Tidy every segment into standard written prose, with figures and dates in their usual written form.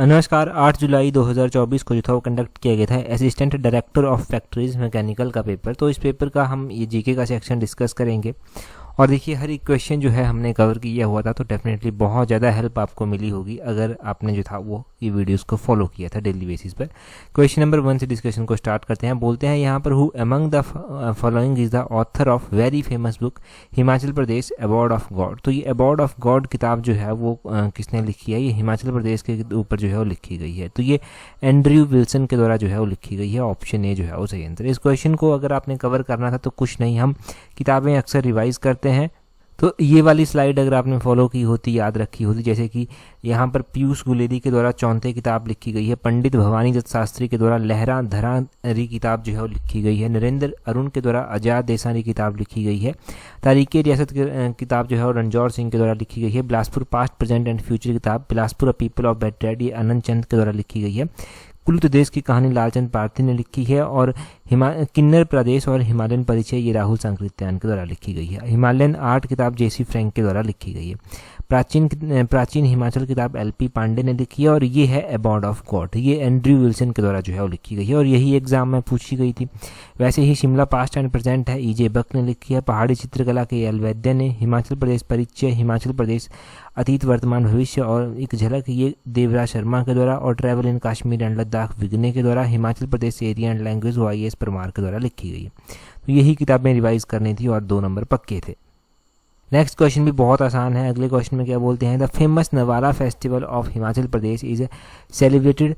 नमस्कार। 8 जुलाई 2024 को जो था वो कंडक्ट किया गया था assistant director of factories mechanical का पेपर। तो इस पेपर का हम ये जीके का सेक्शन डिस्कस करेंगे और देखिए हर एक क्वेश्चन जो है हमने कवर किया हुआ था, तो डेफिनेटली बहुत ज़्यादा हेल्प आपको मिली होगी अगर आपने जो था वो ये वीडियोस को फॉलो किया था डेली बेसिस पर। क्वेश्चन नंबर 1 से डिस्कशन को स्टार्ट करते हैं। बोलते हैं यहाँ पर who among the following is the author of very famous book Himachal Pradesh award of God. तो ये अवार्ड ऑफ गॉड किताब जो है वो किसने लिखी है? ये हिमाचल प्रदेश के ऊपर जो है वो लिखी गई है। तो ये एंड्रयू विल्सन के द्वारा जो है वो लिखी गई है। ऑप्शन ए जो है वो सही आंसर। इस क्वेश्चन को अगर आपने कवर करना था तो कुछ नहीं, हम किताबें अक्सर रिवाइज करते हैं, तो ये वाली स्लाइड अगर आपने फॉलो की होती, याद रखी होती, जैसे कि यहाँ पर पीयूष गुलेरी के द्वारा चौंथे किताब लिखी गई है, पंडित भवानी दत्त शास्त्री के द्वारा लहरा धरारी किताब जो है वो लिखी गई है, नरेंद्र अरुण के द्वारा आजाद देसानी किताब लिखी गई है, तारीखे रियासत किताब जो है वो रणजौर सिंह के द्वारा लिखी गई है, Bilaspur past present and future किताब Bilaspur a people of battered ये आनंद चंद के द्वारा लिखी गई है, कुल्लू देश की कहानी लालचंद पारथी ने लिखी है, और किन्नर प्रदेश और हिमालयन परिचय ये राहुल सांकृत्यायन के द्वारा लिखी गई है। हिमालयन आर्ट किताब जेसी फ्रैंक के द्वारा लिखी गई है। प्राचीन हिमाचल किताब एलपी पांडे ने लिखी है, और ये है अवार्ड ऑफ गॉड, ये एंड्रयू विल्सन के द्वारा जो है वो लिखी गई है, और यही एग्जाम में पूछी गई थी। वैसे ही शिमला पास्ट एंड प्रेजेंट है, ईजे बक ने लिखी है। पहाड़ी चित्रकला के एल वैद्य ने। हिमाचल प्रदेश परिचय, हिमाचल प्रदेश अतीत वर्तमान भविष्य और एक झलक ये देवराज शर्मा के द्वारा, और travel in Kashmir and Ladakh Vigne के द्वारा। Himachal Pradesh area and language YS Parmar के द्वारा लिखी गई है। तो यही किताबें रिवाइज करनी थी और 2 नंबर पक्के थे। नेक्स्ट क्वेश्चन भी बहुत आसान है। अगले क्वेश्चन में क्या बोलते हैं? The famous Nawala festival of Himachal Pradesh is celebrated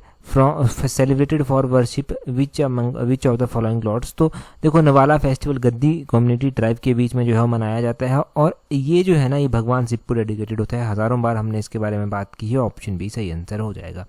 for worship which of the following lords. तो देखो, Nawala festival Gaddi community tribe के बीच में जो है मनाया जाता है, और ये जो है ना ये भगवान शिव को डेडिकेटेड होता है। हज़ारों बार हमने इसके बारे में बात की है। ऑप्शन बी सही आंसर हो जाएगा।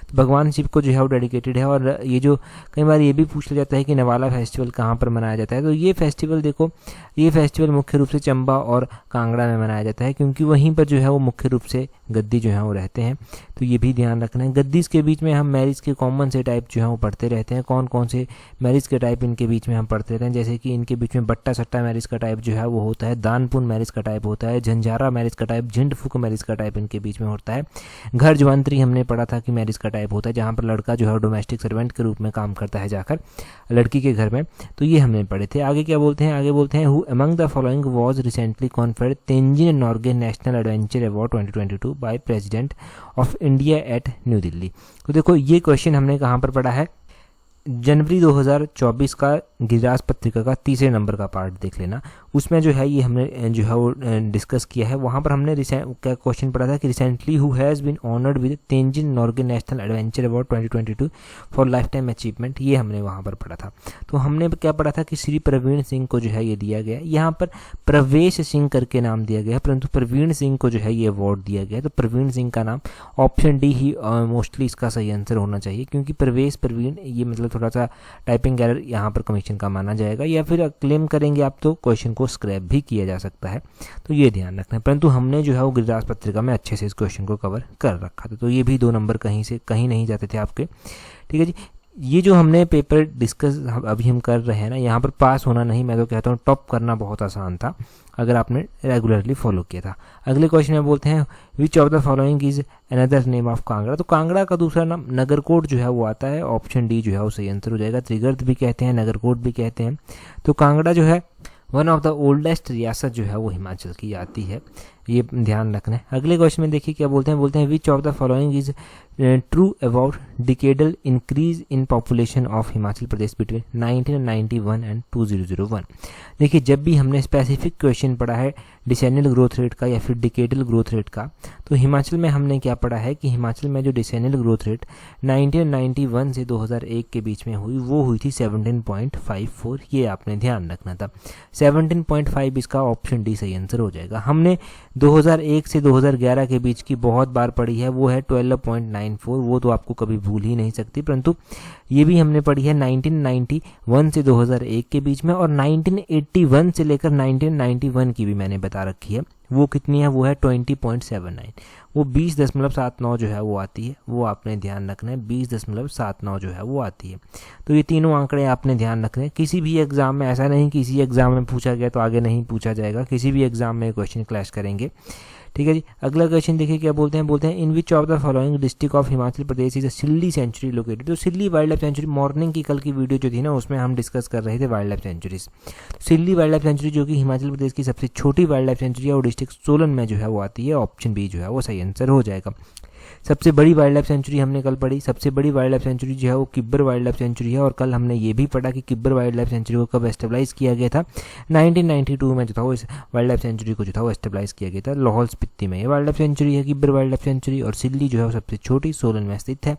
तो भगवान शिव को जो है वो डेडिकेटेड है। और ये जो कई बार ये भी पूछ लिया जाता है कि नवाला फेस्टिवल कहाँ पर मनाया जाता है, तो ये फेस्टिवल देखो, ये फेस्टिवल मुख्य रूप से चंबा और कांगड़ा में मनाया जाता है, क्योंकि वहीं पर जो है वो मुख्य रूप से गद्दी जो है वो रहते हैं। तो ये भी ध्यान रखना है। गद्दीज के बीच में हम मैरिज के कॉमन से टाइप जो है वो पढ़ते रहते हैं। कौन कौन से मैरिज के टाइप इनके बीच में हम पढ़ते रहते हैं? जैसे कि इनके बीच में बट्टा सट्टा मैरिज का टाइप जो है वो होता है, दानपुन मैरिज का टाइप होता है, झंझारा मैरिज का टाइप, झिंड फूक मैरिज का टाइप इनके बीच में होता है। घर जवांतरी हमने पढ़ा था कि मैरिज का टाइप होता है, जहाँ पर लड़का जो है डोमेस्टिक सर्वेंट के रूप में काम करता है जाकर लड़की के घर में। तो ये हमने पढ़े थे। आगे क्या बोलते हैं? आगे बोलते हैं who among the following was recently conferred Tenzin Norgay national adventure award 2022 by president of India at new Delhi. तो देखो, ये क्वेश्चन हमने कहाँ पर पढ़ा है? जनवरी 2024 का गिरिराज पत्रिका का 3 नंबर का पार्ट देख लेना। उसमें जो है ये हमने जो है वो डिस्कस किया है। वहाँ पर हमने क्या क्वेश्चन पढ़ा था कि recently who has been honoured with Tenzing Norgay national adventure award 2022 for lifetime achievement, ये हमने वहाँ पर पढ़ा था। तो हमने क्या पढ़ा था कि श्री प्रवीण सिंह को जो है ये दिया गया। यहाँ पर प्रवेश सिंह करके नाम दिया गया, परंतु प्रवीण सिंह को जो है ये अवार्ड दिया गया। तो प्रवीण सिंह का नाम ऑप्शन डी ही मोस्टली इसका सही आंसर होना चाहिए, क्योंकि प्रवीण ये मतलब थोड़ा सा टाइपिंग एरर यहाँ पर कमीशन का माना जाएगा, या फिर क्लेम करेंगे आप तो क्वेश्चन को स्क्रैप भी किया जा सकता है। तो ये ध्यान रखना है। परंतु हमने जो है वो गिरिराज पत्रिका में अच्छे से इस क्वेश्चन को कवर कर रखा था। तो ये भी 2 नंबर कहीं नहीं जाते थे आपके। ठीक है जी। ये जो हमने पेपर डिस्कस अभी हम कर रहे हैं ना, यहाँ पर पास होना नहीं, मैं तो कहता हूँ टॉप करना बहुत आसान था अगर आपने रेगुलरली फॉलो किया था। अगले क्वेश्चन में बोलते हैं which of the following is another name of Kangra. तो कांगड़ा का दूसरा नाम नगरकोट जो है वो आता है। ऑप्शन डी जो है वो सही आंसर हो जाएगा। त्रिगर्त भी कहते हैं, नगरकोट भी कहते हैं। तो कांगड़ा जो है वन ऑफ द ओल्डेस्ट रियासत जो है वो हिमाचल की आती है, ये ध्यान रखना है। अगले क्वेश्चन में देखिए क्या बोलते हैं which of the following is true about decadal increase in population of Himachal Pradesh between 1991 and 2001। देखिए, जब भी हमने स्पेसिफिक क्वेश्चन पढ़ा है डिसेनियल ग्रोथ रेट का या फिर डिकेडल ग्रोथ रेट का, तो हिमाचल में हमने क्या पढ़ा है कि हिमाचल में जो डिसेनियल ग्रोथ रेट 1991 से 2001 के बीच में हुई वो हुई थी 17.54। ये आपने ध्यान रखना था। 17.5 इसका ऑप्शन डी सही आंसर हो जाएगा। हमने 2001 से 2011 के बीच की बहुत बार पढ़ी है, वो है 12.94, वो तो आपको कभी भूल ही नहीं सकती। परंतु ये भी हमने पढ़ी है 1991 से 2001 के बीच में, और 1981 से लेकर 1991 की भी मैंने बता रखी है। वो कितनी है? वो है 20.79। वो 20.79 जो है वो आती है। वो आपने ध्यान रखना है, 20.79 जो है वो आती है। तो ये तीनों आंकड़े आपने ध्यान रखने हैं। किसी भी एग्जाम में ऐसा नहीं, किसी एग्जाम में पूछा गया तो आगे नहीं पूछा जाएगा, किसी भी एग्जाम में क्वेश्चन क्लैश करेंगे। ठीक है जी। अगला क्वेश्चन देखिए क्या बोलते हैं in which of the following district of Himachal Pradesh is a Shilli sanctuary located. तो Shilli wildlife sanctuary, morning की कल की वीडियो जो थी ना उसमें हम डिस्कस कर रहे थे वाइल्ड लाइफ सेंचुरीज। सिल्ली वाइल्ड लाइफ सेंचुरी जो कि हिमाचल प्रदेश की सबसे छोटी वाइल्ड लाइफ सेंचुरी है और डिस्ट्रिक्ट सोलन में जो है वो आती है। ऑप्शन बी जो है वो सही आंसर हो जाएगा। सबसे बड़ी वाइल्ड लाइफ सेंचुरी हमने कल पढ़ी, सबसे बड़ी वाइल्ड लाइफ सेंचुरी जो है वो किब्बर वाइल्ड लाइफ सेंचुरी है। और कल हमने ये भी पढ़ा कि किब्बर वाइल्ड लाइफ सेंचुरी को कब एस्टेब्लाइज किया गया था, 1992 में जो था वो इस वाइल्ड लाइफ सेंचुरी को जो था वो एस्टेब्लाइज किया गया था लाहौल स्पीति में। ये वाइल्ड लाइफ सेंचुरी है किब्बर वाइल्ड लाइफ सेंचुरी, और सिल्ली जो है वो सबसे छोटी सोलन में स्थित है।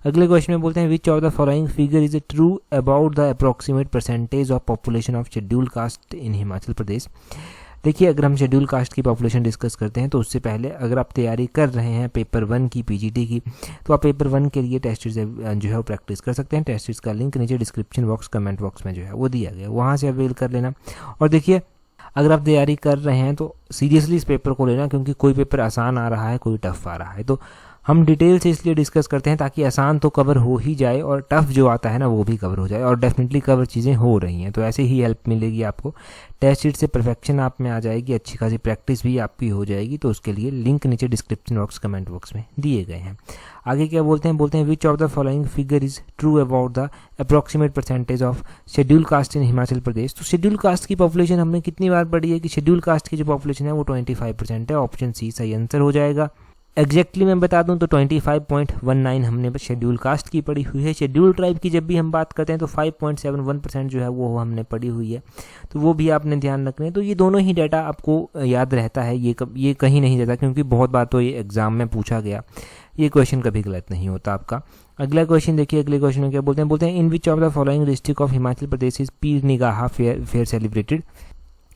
अगले क्वेश्चन में बोलते हैं which of the following figure is true about the approximate percentage of population of schedule caste in Himachal Pradesh. देखिए, अगर हम शेड्यूल कास्ट की पॉपुलेशन डिस्कस करते हैं तो उससे पहले अगर आप तैयारी कर रहे हैं पेपर 1 की पीजीटी की, तो आप पेपर 1 के लिए टेस्ट जो है वो प्रैक्टिस कर सकते हैं। टेस्ट का लिंक नीचे डिस्क्रिप्शन बॉक्स कमेंट बॉक्स में जो है वो दिया गया, वहाँ से अवेल कर लेना। और देखिए, अगर आप तैयारी कर रहे हैं तो सीरियसली इस पेपर को लेना, क्योंकि कोई पेपर आसान आ रहा है, कोई टफ आ रहा है। तो हम डिटेल से इसलिए डिस्कस करते हैं ताकि आसान तो कवर हो ही जाए और टफ जो आता है ना वो भी कवर हो जाए, और डेफिनेटली कवर चीज़ें हो रही हैं। तो ऐसे ही हेल्प मिलेगी आपको, टेस्ट शीट से परफेक्शन आप में आ जाएगी, अच्छी खासी प्रैक्टिस भी आपकी हो जाएगी। तो उसके लिए लिंक नीचे डिस्क्रिप्शन बॉक्स कमेंट बॉक्स में दिए गए हैं। आगे क्या बोलते हैं which of the following figure is true about the approximate percentage of schedule caste in Himachal Pradesh. तो शेड्यूल कास्ट की पॉपुलेशन हमने कितनी बार पढ़ी है कि शेड्यूल कास्ट की जो पॉपुलेशन है वो 25% है। ऑप्शन सी सही आंसर हो जाएगा। एग्जैक्टली मैं बता दूं तो 25.19 हमने शेड्यूल कास्ट की पढ़ी हुई है। शेड्यूल ट्राइब की जब भी हम बात करते हैं तो 5.71% जो है वो हमने पढ़ी हुई है, तो वो भी आपने ध्यान रखना है। तो ये दोनों ही डाटा आपको याद रहता है, ये कहीं नहीं रहता, क्योंकि बहुत बार तो ये एग्जाम में पूछा गया, ये क्वेश्चन कभी गलत नहीं होता आपका। अगला क्वेश्चन देखिए, अगले क्वेश्चन में क्या बोलते हैं in which of the following district of Himachal Pradesh is Pir Nigah fair celebrated.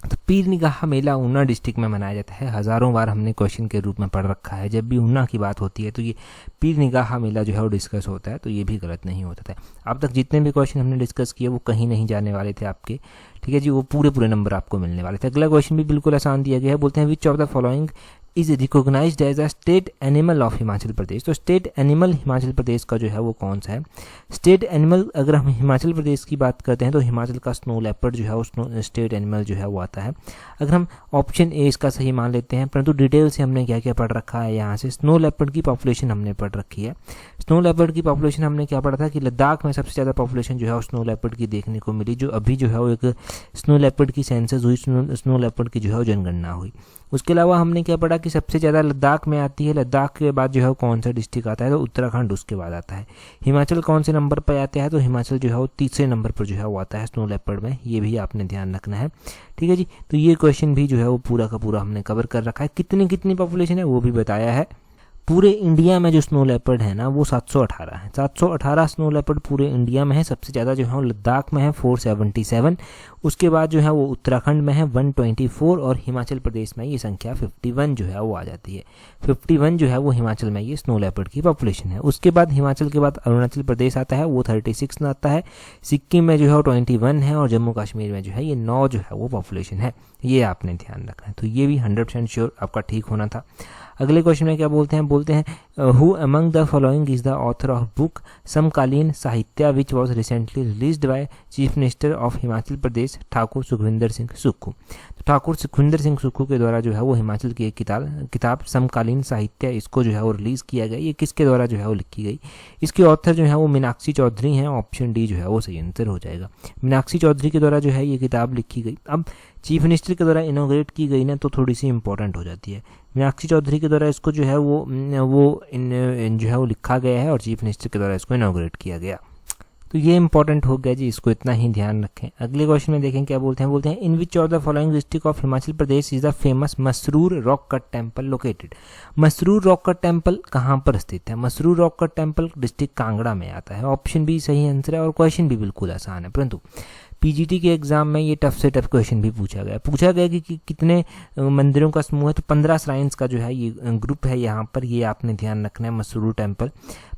तो पीर निगाह मेला ऊना डिस्ट्रिक्ट में मनाया जाता है। हज़ारों बार हमने क्वेश्चन के रूप में पढ़ रखा है, जब भी ऊना की बात होती है तो ये पीर निगाह मेला जो है वो डिस्कस होता है, तो ये भी गलत नहीं होता था। अब तक जितने भी क्वेश्चन हमने डिस्कस किए वो कहीं नहीं जाने वाले थे आपके, ठीक है जी, वो पूरे नंबर आपको मिलने वाले थे। अगला क्वेश्चन भी बिल्कुल आसान दिया गया है, बोलते हैं which of the following is recognised as a state animal of Himachal Pradesh. तो स्टेट एनिमल हिमाचल प्रदेश का जो है वो कौन सा है। स्टेट एनिमल अगर हम हिमाचल प्रदेश की बात करते हैं तो हिमाचल का स्नो लेपर्ड जो है वो स्टेट एनिमल जो है वो आता है। अगर हम ऑप्शन ए इसका सही मान लेते हैं, परंतु डिटेल से हमने क्या क्या पढ़ रखा है यहाँ से। स्नो लेपर्ड की पॉपुलेशन हमने पढ़ रखी है। स्नो लेपर्ड की पॉपुलेशन हमने क्या पढ़ा था कि लद्दाख में सबसे ज़्यादा पॉपुलेशन जो है वो स्नो लेपर्ड की देखने को मिली, जो अभी जो है वो एक स्नो लेपर्ड की सेंसस हुई, स्नो लेपर्ड की जो है वो जनगणना हुई। उसके अलावा हमने क्या पढ़ा कि सबसे ज़्यादा लद्दाख में आती है, लद्दाख के बाद जो है कौन सा डिस्ट्रिक्ट आता है, तो उत्तराखंड उसके बाद आता है। हिमाचल कौन से नंबर पर आता है, तो हिमाचल जो है वो तीसरे नंबर पर जो है वो आता है स्नो लेपर्ड में, ये भी आपने ध्यान रखना है, ठीक है जी। तो ये क्वेश्चन भी जो है वो पूरा का पूरा हमने कवर कर रखा है। कितनी पॉपुलेशन है वो भी बताया है। पूरे इंडिया में जो स्नो लेपर्ड है ना वो 718 है। 718 स्नो लेपर्ड पूरे इंडिया में है। सबसे ज़्यादा जो है वो लद्दाख में है 477, उसके बाद जो है वो उत्तराखंड में है 124, और हिमाचल प्रदेश में ये संख्या 51 जो है वो आ जाती है। 51 जो है वो हिमाचल में ये स्नो लेपर्ड की पॉपुलेशन है। उसके बाद हिमाचल के बाद अरुणाचल प्रदेश आता है, वो 36 में आता है। सिक्किम में जो है वो 21 है, और जम्मू कश्मीर में जो है ये 9 जो है वो पॉपुलेशन है। ये आपने ध्यान रखना है। तो ये भी 100% श्योर आपका ठीक होना था। अगले क्वेश्चन में क्या बोलते हैं who among the following is the author of book Samkaleen Sahitya which was recently released by chief minister of Himachal Pradesh Thakur Sukhvinder Singh Sukhu. तो ठाकुर सुखविंदर सिंह सुक्खू के द्वारा जो है वो हिमाचल की एक किताब समकालीन साहित्य, इसको जो है वो रिलीज़ किया गया। ये किसके द्वारा जो है वो लिखी गई, इसके ऑथर जो है वो मीनाक्षी चौधरी हैं। ऑप्शन डी जो है वो सही आंसर हो जाएगा। मीनाक्षी चौधरी के द्वारा जो है ये किताब लिखी गई। अब चीफ मिनिस्टर के द्वारा इनोग्रेट की गई ना, तो थोड़ी सी इंपॉर्टेंट हो जाती है। मीनाक्षी चौधरी के द्वारा इसको जो है वो जो है वो लिखा गया है, और चीफ मिनिस्टर के द्वारा इसको इनोग्रेट किया गया। तो ये इंपॉर्टेंट हो गया जी, इसको इतना ही ध्यान रखें। अगले क्वेश्चन में देखें क्या बोलते हैं in which of the following district of Himachal Pradesh is the famous Masroor rock cut temple located. Masroor rock cut temple कहाँ पर स्थित है। Masroor rock cut temple district Kangra में आता है। ऑप्शन बी सही आंसर है, और क्वेश्चन भी बिल्कुल आसान है, परंतु पीजीटी के एग्जाम में ये टफ से टफ क्वेश्चन भी पूछा गया कि कितने मंदिरों का समूह है। तो 15 श्राइन्स का जो है ये ग्रुप है यहाँ पर, ये आपने ध्यान रखना है। मसरूर टेम्पल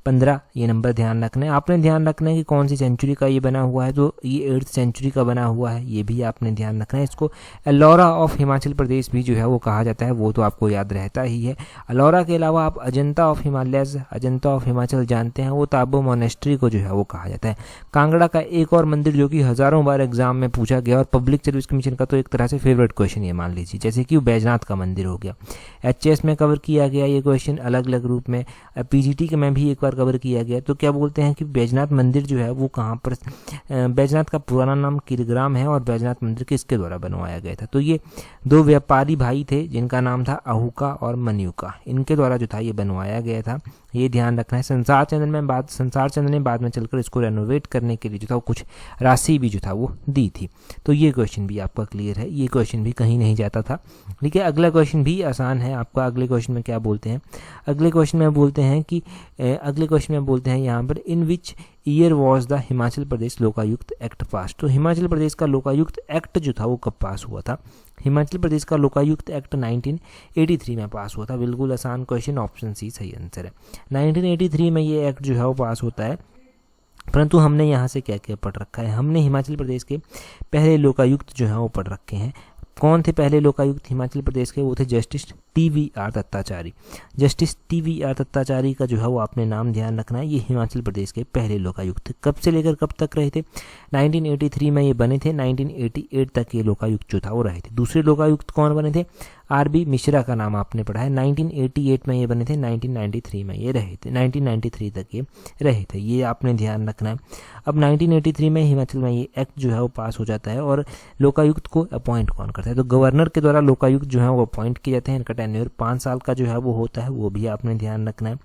15 ये नंबर ध्यान रखना है। आपने ध्यान रखना है कि कौन सी सेंचुरी का ये बना हुआ है, तो ये 8th सेंचुरी का बना हुआ है, ये भी आपने ध्यान रखना है। इसको एलोरा ऑफ हिमाचल प्रदेश भी जो है वो कहा जाता है, वो तो आपको याद रहता ही है। एलोरा के अलावा आप Ajanta of Himalayas, Ajanta of Himachal जानते हैं, वो ताबो मोनेस्ट्री को जो है वो कहा जाता है। कांगड़ा का एक और मंदिर जो कि हज़ारों बार एग्जाम में पूछा गया और पब्लिक सर्विस कमीशन का तो एक तरह से फेवरेट क्वेश्चन ये मान लीजिए, जैसे कि बैजनाथ का मंदिर हो गया। एचएस में कवर किया गया ये क्वेश्चन अलग अलग रूप में, पीजीटी के में भी एक बार कवर किया गया। तो क्या बोलते हैं कि बैजनाथ मंदिर जो है वो कहाँ पर, बैजनाथ का पुराना नाम किरग्राम है और बैजनाथ मंदिर किसके द्वारा बनवाया गया था, तो ये 2 व्यापारी भाई थे जिनका नाम था अहुका और मन्युका, इनके द्वारा जो था ये बनवाया गया था, ये ध्यान रखना है। संसार चंद्र ने बाद में चलकर इसको रेनोवेट करने के लिए जो था वो कुछ राशि भी जो था वो दी थी। तो ये क्वेश्चन भी आपका क्लियर है, ये क्वेश्चन भी कहीं नहीं जाता था। ठीक है, अगला क्वेश्चन भी आसान है आपका। अगले क्वेश्चन में क्या बोलते हैं, अगले क्वेश्चन में बोलते हैं यहाँ पर in which year was the Himachal Pradesh Lokayukta act pass. तो हिमाचल प्रदेश का लोकायुक्त एक्ट जो था वो कब पास हुआ था, हिमाचल प्रदेश का लोकायुक्त एक्ट 1983 में पास हुआ था। बिल्कुल आसान क्वेश्चन, ऑप्शन सी सही आंसर है। 1983 में ये एक्ट जो है वो पास होता है, परंतु हमने यहाँ से क्या क्या पढ़ रखा है, हमने हिमाचल प्रदेश के पहले लोकायुक्त जो है वो पढ़ रखे हैं। कौन थे पहले लोकायुक्त हिमाचल प्रदेश के, वो थे जस्टिस टीवीआर दत्ताचारी। जस्टिस टीवीआर दत्ताचारी का जो है वो आपने नाम ध्यान रखना है, ये हिमाचल प्रदेश के पहले लोकायुक्त थे। कब से लेकर कब तक रहे थे, 1983 में ये बने थे, 1988 तक ये लोकायुक्त जो था वो रहे थे। दूसरे लोकायुक्त कौन बने थे, आरबी मिश्रा का नाम आपने पढ़ा है, 1988 में ये बने थे, 1993 में ये रहे थे, 1993 तक ये रहे थे, ये आपने ध्यान रखना है। अब 1983 में हिमाचल में ये एक्ट जो है वो पास हो जाता है और लोकायुक्त को अपॉइंट कौन करता है, तो गवर्नर के द्वारा लोकायुक्त जो है वो अपॉइंट किए जाते हैं। इनका टेन्योर 5 साल का जो है वो होता है, वो भी आपने ध्यान रखना है।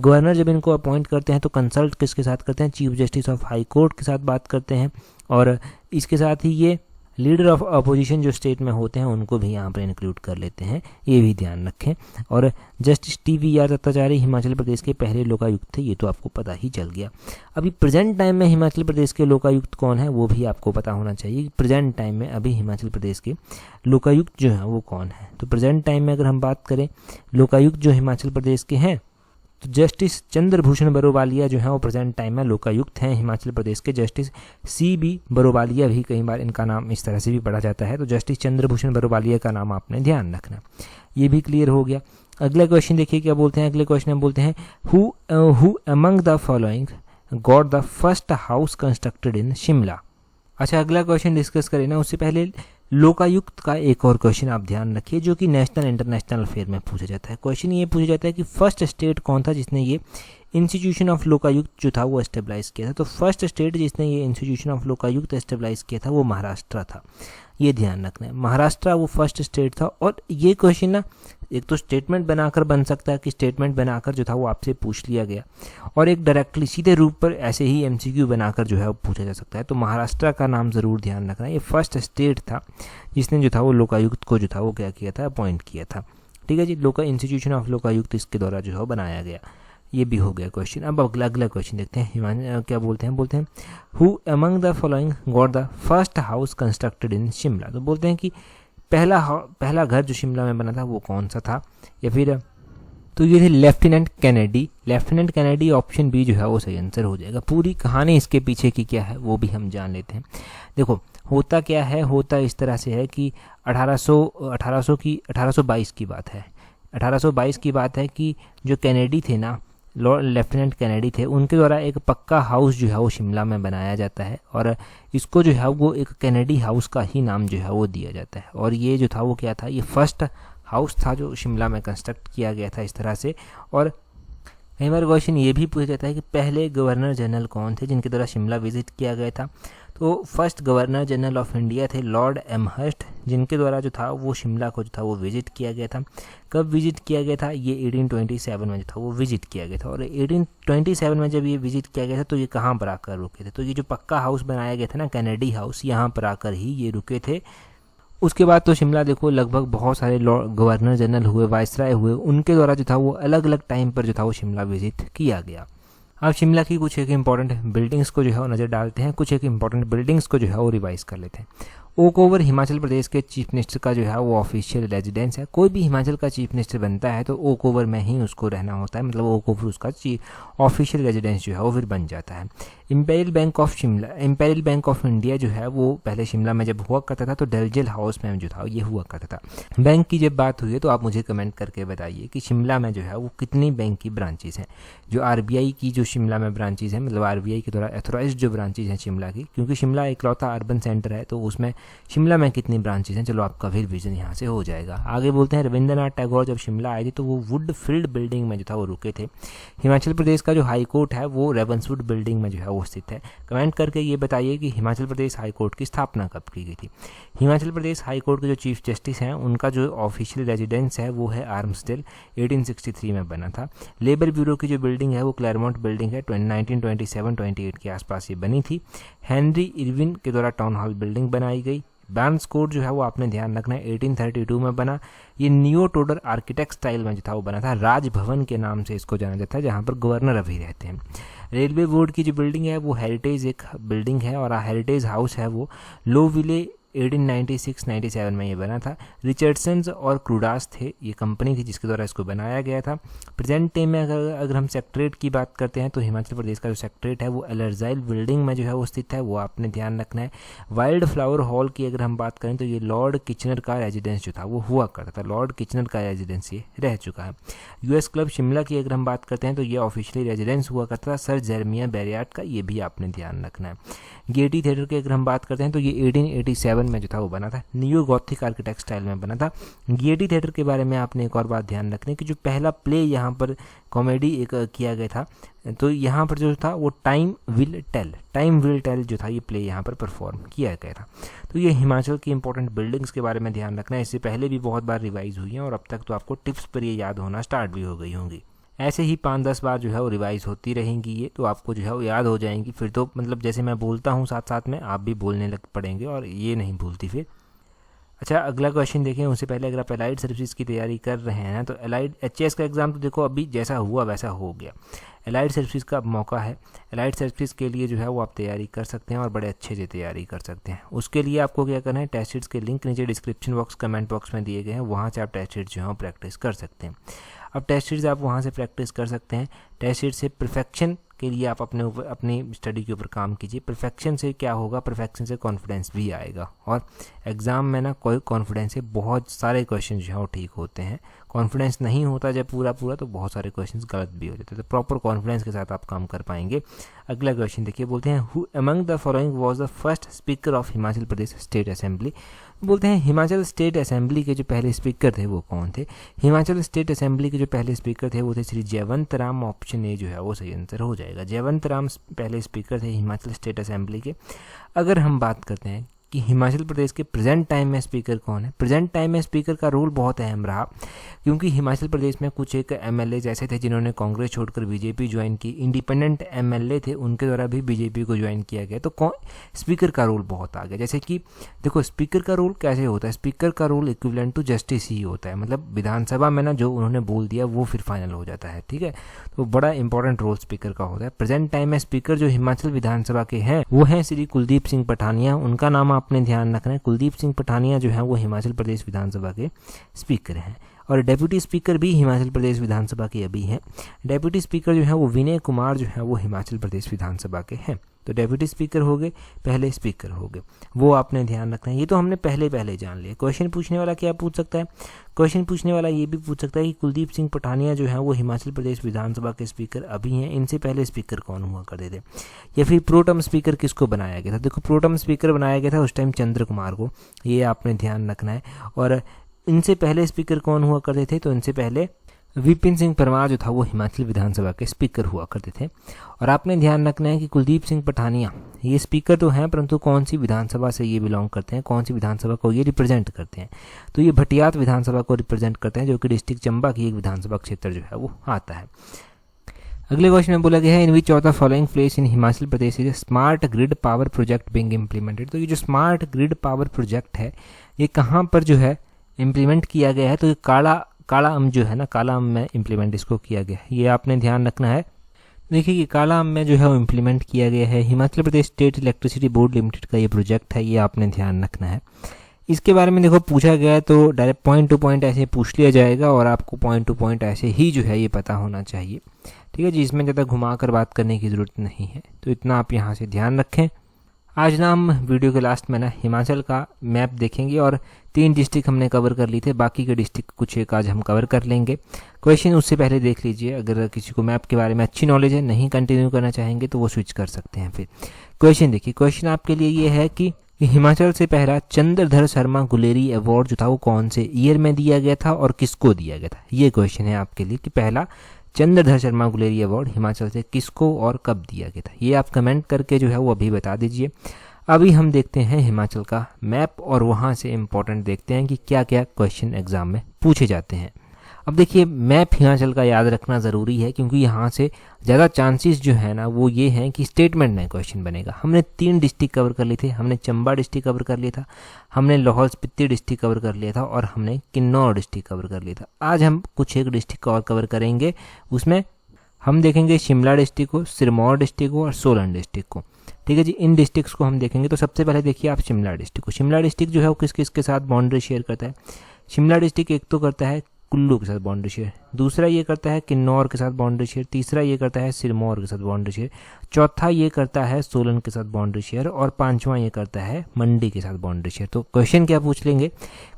गवर्नर जब इनको अपॉइंट करते हैं तो कंसल्ट किसके साथ करते हैं, chief justice of high court के साथ बात करते हैं, और इसके साथ ही ये लीडर ऑफ अपोजिशन जो स्टेट में होते हैं उनको भी यहाँ पर इंक्लूड कर लेते हैं, ये भी ध्यान रखें। और जस्टिस टीवीआर दत्ताचारी हिमाचल प्रदेश के पहले लोकायुक्त थे, ये तो आपको पता ही चल गया। अभी प्रेजेंट टाइम में हिमाचल प्रदेश के लोकायुक्त कौन है वो भी आपको पता होना चाहिए। प्रेजेंट टाइम में अभी हिमाचल प्रदेश के लोकायुक्त जो है वो कौन है, तो प्रेजेंट टाइम में अगर हम बात करें लोकायुक्त जो हिमाचल प्रदेश के हैं, तो जस्टिस चंद्रभूषण बरोवालिया जो है वो प्रेजेंट टाइम में लोकायुक्त हैं हिमाचल प्रदेश के। जस्टिस CB बरोवालिया भी कई बार इनका नाम इस तरह से भी पढ़ा जाता है, तो जस्टिस चंद्रभूषण बरोवालिया का नाम आपने ध्यान रखना, ये भी क्लियर हो गया। अगला क्वेश्चन देखिए क्या बोलते हैं, अगले क्वेश्चन में बोलते हैं who among the following got the first house constructed in Shimla. अच्छा, अगला क्वेश्चन डिस्कस करें ना, उससे पहले लोकायुक्त का एक और क्वेश्चन आप ध्यान रखिए जो कि नेशनल इंटरनेशनल अफेयर में पूछा जाता है। क्वेश्चन ये पूछा जाता है कि फर्स्ट स्टेट कौन था जिसने ये इंस्टीट्यूशन ऑफ लोकायुक्त जो था वो एस्टेब्लाइज किया था, तो फर्स्ट स्टेट जिसने ये इंस्टीट्यूशन ऑफ लोकायुक्त एस्टेब्लाइज किया था वो महाराष्ट्र था, ये ध्यान रखना है। महाराष्ट्र वो फर्स्ट स्टेट था। और ये क्वेश्चन ना एक तो स्टेटमेंट बनाकर बन सकता है कि स्टेटमेंट बनाकर जो था वो आपसे पूछ लिया गया, और एक डायरेक्टली सीधे रूप पर ऐसे ही MCQ बनाकर जो है वो पूछा जा सकता है। तो महाराष्ट्र का नाम ज़रूर ध्यान रखना, ये फर्स्ट स्टेट था जिसने जो था वो लोकायुक्त को जो था वो क्या किया था, अपॉइंट किया था। ठीक है जी, इंस्टीट्यूशन ऑफ लोकायुक्त इसके द्वारा जो है वो बनाया गया, ये भी हो गया क्वेश्चन। अब अगला क्वेश्चन देखते हैं, क्या बोलते हैं who among the following got the first house constructed in Shimla. तो बोलते हैं कि पहला घर जो शिमला में बना था वो कौन सा था, या फिर तो ये थे लेफ्टिनेंट कैनेडी। ऑप्शन बी जो है वो सही आंसर हो जाएगा। पूरी कहानी इसके पीछे की क्या है वो भी हम जान लेते हैं। देखो होता क्या है, होता इस तरह से है कि 1822 की बात है, 1822 की बात है कि जो कैनेडी थे ना, लेफ्टिनेंट कैनेडी थे, उनके द्वारा एक पक्का हाउस जो है वो शिमला में बनाया जाता है, और इसको जो है वो एक कैनेडी हाउस का ही नाम जो है वो दिया जाता है। और ये जो था वो क्या था, ये फर्स्ट हाउस था जो शिमला में कंस्ट्रक्ट किया गया था इस तरह से। और कई बार क्वेश्चन ये भी पूछा जाता है कि पहले गवर्नर जनरल कौन थे जिनके द्वारा शिमला विजिट किया गया था, तो first governor general of India थे लॉर्ड एमहर्स्ट, जिनके द्वारा जो था वो शिमला को जो था वो विजिट किया गया था। कब विजिट किया गया था, ये 1827 में जो था वो विजिट किया गया था। और 1827 में जब ये विजिट किया गया था तो ये कहाँ पर आकर रुके थे, तो ये जो पक्का हाउस बनाया गया था ना कैनेडी हाउस, यहाँ पर आकर ही ये रुके थे। उसके बाद तो शिमला देखो लगभग बहुत सारे गवर्नर जनरल हुए, वाइसराय हुए, उनके द्वारा जो था वो अलग अलग टाइम पर जो था वो शिमला विजिट किया गया। अब शिमला की कुछ एक इंपॉर्टेंट बिल्डिंग्स को जो है वो नज़र डालते हैं, कुछ एक इंपॉर्टेंट बिल्डिंग्स को जो है वो रिवाइज कर लेते हैं। ओक ओवर हिमाचल प्रदेश के चीफ मिनिस्टर का जो है वो ऑफिशियल रेजिडेंस है। कोई भी हिमाचल का चीफ मिनिस्टर बनता है तो ओक ओवर में ही उसको रहना होता है, मतलब ओक ओवर उसका ऑफिशियल रेजिडेंस जो है वो फिर बन जाता है। Imperial bank of Shimla, imperial bank of India जो है वो पहले शिमला में जब हुआ करता था तो डलजेल हाउस में जो था ये हुआ करता था। बैंक की जब बात हुई है तो आप मुझे कमेंट करके बताइए कि शिमला में जो है वो कितनी बैंक की ब्रांचेज हैं। जो आरबीआई की जो शिमला में ब्रांचेज हैं, मतलब आरबीआई के द्वारा एथोराइज्ड जो ब्रांचेज हैं शिमला की, क्योंकि शिमला इकलौता अर्बन सेंटर है तो उसमें शिमला में कितनी ब्रांचेज हैं, चलो आपका फिर विजन यहाँ से हो जाएगा। आगे बोलते हैं रविंद्रनाथ टैगोर जब शिमला आए थे तो वो वुडफील्ड बिल्डिंग में जो था वो रुके थे। हिमाचल प्रदेश का जो हाई कोर्ट है वो रेवंसवुड बिल्डिंग में जो है वो स्थित है। कमेंट करके ये बताइए कि हिमाचल प्रदेश हाई कोर्ट की स्थापना कब की गई थी। हिमाचल प्रदेश हाई कोर्ट के जो चीफ जस्टिस हैं उनका जो ऑफिशियल रेजिडेंस है वो है आर्म्सडेल, 1863 में बना था। लेबर ब्यूरो की जो बिल्डिंग है वो क्लैरमोंट बिल्डिंग है, 1927-28 के आसपास ये बनी थी। हेनरी इरविन के द्वारा टाउन हॉल बिल्डिंग बनाई गई। बार्न्स कोर्ट जो है वो आपने ध्यान रखना है 1832 में बना। ये नियो टोडर आर्किटेक्ट स्टाइल में जो था वो बना था। राजभवन के नाम से इसको जाना जाता है जहाँ पर गवर्नर अभी रहते हैं। रेलवे बोर्ड की जो बिल्डिंग है वो हेरिटेज एक बिल्डिंग है और हेरिटेज हाउस है वो लोविले 1896-97 में ये बना था। रिचर्डसन्स और क्रूडास थे, ये कंपनी थी जिसके द्वारा इसको बनाया गया था। प्रेजेंट टाइम में अगर हम सेक्रेटरीट की बात करते हैं तो हिमाचल प्रदेश का जो सेक्रेटरीट है वो एलर्जाइल बिल्डिंग में जो है वो स्थित है, वो आपने ध्यान रखना है। वाइल्ड फ्लावर हॉल की अगर हम बात करें तो ये लॉर्ड किचनर का रेजिडेंस जो था वो हुआ करता था, लॉर्ड किचनर का रेजिडेंस ये रह चुका है। यूएस क्लब शिमला की अगर हम बात करते हैं तो ये ऑफिशियली रेजिडेंस हुआ करता था सर जेरेमिया बैरियाट का, ये भी आपने ध्यान रखना है। गेटी थिएटर की अगर हम बात करते हैं तो ये 1887 में जो था वो बना था, नियो गॉथिक आर्किटेक्ट स्टाइल में बना था। गेटी थिएटर के बारे में आपने एक और बात ध्यान रखनी है कि जो पहला प्ले यहाँ पर कॉमेडी एक किया गया था तो यहाँ पर जो था वो टाइम विल टेल जो था ये प्ले यहाँ पर परफॉर्म किया गया था। तो ये हिमाचल की इंपॉर्टेंट बिल्डिंग्स के बारे में ध्यान रखना है, इससे पहले भी बहुत बार रिवाइज हुई हैं और अब तक तो आपको टिप्स पर ये याद होना स्टार्ट भी हो गई होंगी। ऐसे ही 5-10 बार जो है वो रिवाइज होती रहेंगी ये, तो आपको जो है वो याद हो जाएंगी। फिर तो मतलब जैसे मैं बोलता हूँ साथ साथ में आप भी बोलने लग पड़ेंगे और ये नहीं भूलती फिर। अच्छा, अगला क्वेश्चन देखें उससे पहले अगर आप एलाइड सर्विसेज की तैयारी कर रहे हैं तो एलाइड एचएएस का एग्ज़ाम तो देखो अभी जैसा हुआ वैसा हो गया। एलाइड सर्विसेज का मौका है, एलाइड सर्विसेज के लिए जो है वो आप तैयारी कर सकते हैं और बड़े अच्छे से तैयारी कर सकते हैं। उसके लिए आपको क्या करना है, टेस्ट सीट्स के लिंक नीचे डिस्क्रिप्शन बॉक्स कमेंट बॉक्स में दिए गए हैं, वहाँ से आप टेस्ट सीट्स जो है प्रैक्टिस कर सकते हैं। अब टेस्ट सीट्स आप वहाँ से प्रैक्टिस कर सकते हैं। टेस्ट सीट से परफेक्शन के लिए आप अपनी स्टडी के ऊपर काम कीजिए। परफेक्शन से क्या होगा, परफेक्शन से कॉन्फिडेंस भी आएगा और एग्ज़ाम में ना कोई कॉन्फिडेंस से बहुत सारे क्वेश्चन जो है वो ठीक होते हैं। कॉन्फिडेंस नहीं होता जब पूरा तो बहुत सारे क्वेश्चन गलत भी हो जाते हैं, तो प्रॉपर कॉन्फिडेंस के साथ आप काम कर पाएंगे। अगला क्वेश्चन देखिए, बोलते हैं who among the following was the first speaker of Himachal Pradesh state assembly. बोलते हैं हिमाचल स्टेट असेंबली के जो पहले स्पीकर थे वो कौन थे। हिमाचल स्टेट असेंबली के जो पहले स्पीकर थे वो थे श्री जयवंत राम। ऑप्शन ए जो है वो सही आंसर हो जाएगा। जयवंत राम पहले स्पीकर थे हिमाचल स्टेट असेंबली के। अगर हम बात करते हैं कि हिमाचल प्रदेश के प्रेजेंट टाइम में स्पीकर कौन है, प्रेजेंट टाइम में स्पीकर का रोल बहुत अहम रहा, क्योंकि हिमाचल प्रदेश में कुछ एक एमएलए ऐसे थे जिन्होंने कांग्रेस छोड़कर बीजेपी ज्वाइन की। इंडिपेंडेंट एमएलए थे, उनके द्वारा भी बीजेपी को ज्वाइन किया गया, तो स्पीकर का रोल बहुत आ गया। जैसे कि देखो स्पीकर का रोल कैसे होता है, स्पीकर का रोल इक्विवेलेंट टू जस्टिस ही होता है, मतलब विधानसभा में ना जो उन्होंने बोल दिया वो फिर फाइनल हो जाता है, ठीक है। तो बड़ा इंपॉर्टेंट रोल स्पीकर का होता है। प्रेजेंट टाइम में स्पीकर जो हिमाचल विधानसभा के हैं वो हैं श्री कुलदीप सिंह पठानिया, उनका नाम आपने ध्यान रखना है। कुलदीप सिंह पठानिया जो है वो हिमाचल प्रदेश विधानसभा के स्पीकर हैं और डेप्यूटी स्पीकर भी हिमाचल प्रदेश विधानसभा के अभी हैं। डेप्यूटी स्पीकर जो है वो विनय कुमार जो है वो हिमाचल प्रदेश विधानसभा के हैं। तो डेप्यूटी स्पीकर हो गए, पहले स्पीकर हो गए, वो आपने ध्यान रखना है। ये तो हमने पहले जान लिया। क्वेश्चन पूछने वाला क्या पूछ सकता है, क्वेश्चन पूछने वाला ये भी पूछ सकता है कि कुलदीप सिंह पठानिया जो है वो हिमाचल प्रदेश विधानसभा के स्पीकर अभी हैं, इनसे पहले स्पीकर कौन हुआ करते थे, या फिर प्रोटम स्पीकर किसको बनाया गया था। देखो प्रोटम स्पीकर बनाया गया था उस टाइम चंद्र कुमार को, ये आपने ध्यान रखना है। और इनसे पहले स्पीकर कौन हुआ करते थे, तो इनसे पहले विपिन सिंह परमार जो था वो हिमाचल विधानसभा के स्पीकर हुआ करते थे। और आपने ध्यान रखना है कि कुलदीप सिंह पठानिया ये स्पीकर तो हैं, परंतु कौन सी विधानसभा से ये बिलोंग करते हैं, कौन सी विधानसभा को ये रिप्रेजेंट करते हैं, तो ये भटियात विधानसभा को रिप्रेजेंट करते हैं, जो कि डिस्ट्रिक्ट चंबा की एक विधानसभा क्षेत्र जो है वो आता है। अगले क्वेश्चन में बोला गया है in which of the following place in Himachal Pradesh is smart grid power project being implemented. तो ये जो स्मार्ट ग्रिड पावर प्रोजेक्ट है ये कहाँ पर जो है इम्प्लीमेंट किया गया है, तो ये काला अम जो है ना, काला अम में इम्प्लीमेंट इसको किया गया है, ये आपने ध्यान रखना है। देखिए कि काला आम में जो है वो इम्प्लीमेंट किया गया है Himachal Pradesh state electricity board limited का ये प्रोजेक्ट है, ये आपने ध्यान रखना है। इसके बारे में देखो पूछा गया है तो डायरेक्ट पॉइंट टू पॉइंट ऐसे पूछ लिया जाएगा और आपको पॉइंट टू पॉइंट ऐसे ही जो है ये पता होना चाहिए। ठीक है जी, इसमें ज़्यादा घुमा कर बात करने की ज़रूरत नहीं है, तो इतना आप यहाँ से ध्यान रखें। आज ना हम वीडियो के लास्ट में ना हिमाचल का मैप देखेंगे और 3 डिस्ट्रिक्ट हमने कवर कर ली थे, बाकी के डिस्ट्रिक्ट कुछ एक आज हम कवर कर लेंगे। क्वेश्चन उससे पहले देख लीजिए, अगर किसी को मैप के बारे में अच्छी नॉलेज है, नहीं कंटिन्यू करना चाहेंगे तो वो स्विच कर सकते हैं। फिर क्वेश्चन देखिए, क्वेश्चन आपके लिए ये है कि हिमाचल से पहला चंद्रधर शर्मा गुलेरी अवार्ड जो था वो कौन से ईयर में दिया गया था और किसको दिया गया था। ये क्वेश्चन है आपके लिए कि पहला चंद्रधर शर्मा गुलेरी अवार्ड हिमाचल से किसको और कब दिया गया था। ये आप कमेंट करके जो है वो अभी बता दीजिए। अभी हम देखते हैं हिमाचल का मैप और वहाँ से इम्पोर्टेंट देखते हैं कि क्या क्या क्वेश्चन एग्जाम में पूछे जाते हैं। अब देखिए मैप हिमाचल का याद रखना ज़रूरी है क्योंकि यहाँ से ज़्यादा चांसेस जो है ना वो ये हैं कि स्टेटमेंट में क्वेश्चन बनेगा। हमने 3 डिस्ट्रिक्ट कवर कर लिए थे, हमने चंबा डिस्ट्रिक्ट कवर कर लिया था, हमने लाहौल स्पीति डिस्ट्रिक्ट कवर कर लिया था और हमने किन्नौर डिस्ट्रिक्ट कवर कर लिया था। आज हम कुछ एक डिस्ट्रिक्ट और कवर करेंगे, उसमें हम देखेंगे शिमला डिस्ट्रिक्ट को, सिरमौर डिस्ट्रिक्ट को और सोलन डिस्ट्रिक्ट को। ठीक है जी, इन डिस्ट्रिक्ट्स को हम देखेंगे। तो सबसे पहले देखिए आप शिमला डिस्ट्रिक्ट को। शिमला डिस्ट्रिक्ट जो है वो किस किस के साथ बाउंड्री शेयर करता है। शिमला डिस्ट्रिक्ट एक तो करता है कुल्लू के साथ बाउंड्री शेयर, दूसरा ये करता है किन्नौर के साथ बाउंड्री शेयर, तीसरा ये करता है सिरमौर के साथ बाउंड्री शेयर, चौथा ये करता है सोलन के साथ बाउंड्री शेयर और पांचवा ये करता है मंडी के साथ बाउंड्री शेयर। तो क्वेश्चन क्या पूछ लेंगे,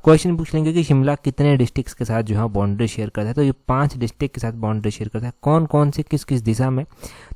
क्वेश्चन पूछ लेंगे कि शिमला कितने डिस्ट्रिक्ट्स के साथ जो है बाउंड्री शेयर करता है। तो ये 5 डिस्ट्रिक्ट के साथ बाउंड्री शेयर करता है। कौन कौन से किस किस दिशा में,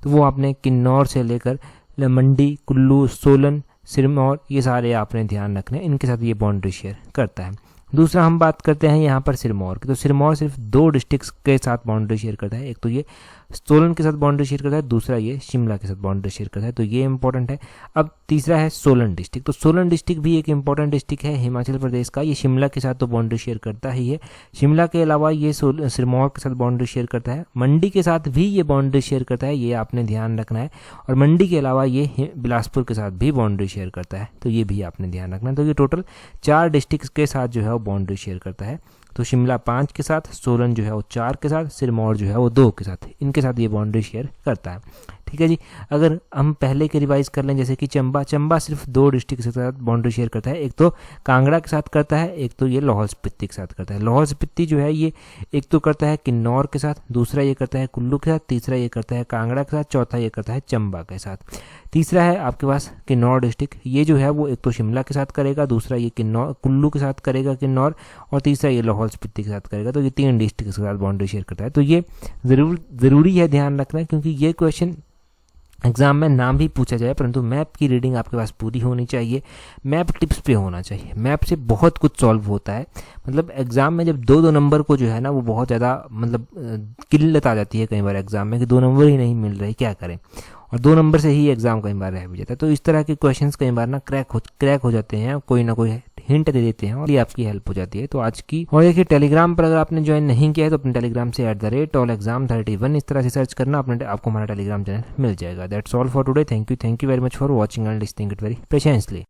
तो वो आपने किन्नौर से लेकर मंडी, कुल्लू, सोलन, सिरमौर ये सारे आपने ध्यान रखने, इनके साथ ये बाउंड्री शेयर करता है। दूसरा हम बात करते हैं यहाँ पर सिरमौर की। तो सिरमौर सिर्फ 2 डिस्ट्रिक्ट्स के साथ बाउंड्री शेयर करता है, एक तो ये सोलन के साथ बाउंड्री शेयर करता है, दूसरा ये शिमला के साथ बाउंड्री शेयर करता है। तो ये इंपॉर्टेंट है। अब तीसरा है सोलन डिस्ट्रिक्ट। तो सोलन डिस्ट्रिक्ट भी एक इंपॉर्टेंट डिस्ट्रिक्ट है हिमाचल प्रदेश का। ये शिमला के साथ तो बाउंड्री शेयर करता ही है, शिमला के अलावा ये सिरमौर के साथ बाउंड्री शेयर करता है, मंडी के साथ भी ये बाउंड्री शेयर करता है, ये आपने ध्यान रखना है। और मंडी के अलावा ये बिलासपुर के साथ भी बाउंड्री शेयर करता है, तो ये भी आपने ध्यान रखना है। तो ये टोटल 4 डिस्ट्रिक्ट के साथ जो है वो बाउंड्री शेयर करता है। तो शिमला 5 के साथ, सोलन जो है वो 4 के साथ, सिरमौर जो है वो 2 के साथ, इनके साथ ये बाउंड्री शेयर करता है। ठीक है जी, अगर हम पहले के रिवाइज कर लें, जैसे कि चंबा सिर्फ 2 डिस्ट्रिक्ट के साथ बाउंड्री शेयर करता है, एक तो कांगड़ा के साथ करता है, एक तो ये लाहौल स्पीति के साथ करता है। लाहौल स्पीति जो है ये एक तो करता है किन्नौर के साथ, दूसरा ये करता है कुल्लू के साथ, तीसरा ये करता है कांगड़ा के साथ, चौथा ये करता है चंबा के साथ। तीसरा है आपके पास किन्नौर डिस्ट्रिक्ट, ये जो है वो एक तो शिमला के साथ करेगा, दूसरा ये कुल्लू के साथ करेगा किन्नौर, और तीसरा ये लाहौल स्पीति के साथ करेगा। तो ये 3 डिस्ट्रिक्ट के साथ बाउंड्री शेयर करता है। तो ये ज़रूरी है ध्यान रखना, क्योंकि ये क्वेश्चन एग्जाम में नाम भी पूछा जाए, परंतु मैप की रीडिंग आपके पास पूरी होनी चाहिए, मैप टिप्स पे होना चाहिए। मैप से बहुत कुछ सॉल्व होता है। मतलब एग्जाम में जब 2-2 नंबर को जो है ना वो बहुत ज़्यादा मतलब किल्लत आ जाती है कई बार एग्जाम में कि 2 नंबर ही नहीं मिल रहे, क्या करें, और 2 नंबर से ही एग्जाम कई बार रह भी जाता है। तो इस तरह के क्वेश्चंस कई बार ना क्रैक हो जाते हैं, कोई ना कोई हिंट दे देते हैं और ये आपकी हेल्प हो जाती है। तो आज की, और देखिए टेलीग्राम पर अगर आपने ज्वाइन नहीं किया है तो अपने टेलीग्राम से @allexam31 इस तरह से सर्च करना, आपको हमारा टेलीग्राम चैनल मिल जाएगा। That's all for today. Thank you very much for watching and listening it very patiently.